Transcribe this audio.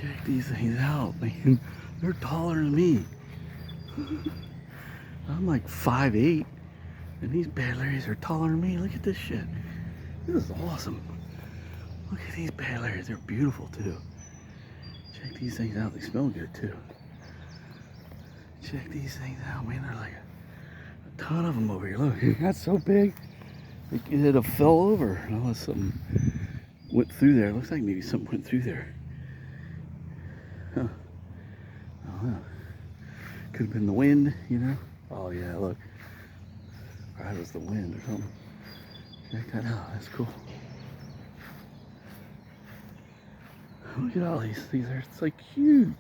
Check these things out, man. They're taller than me. I'm like 5'8", and these bad larries are taller than me. Look at this shit. This is awesome. Look at these bad larries. They're beautiful too. Check these things out. They smell good too. Check these things out, man. They're like a ton of them over here. Look, that's so big. It have fell over. Oh, something went through there. It looks like maybe something went through there. Huh. I don't know. Could have been the wind, you know. Oh yeah, look. Probably was the wind or something. Check that out. That's cool. Look at all these. These are, it's like huge.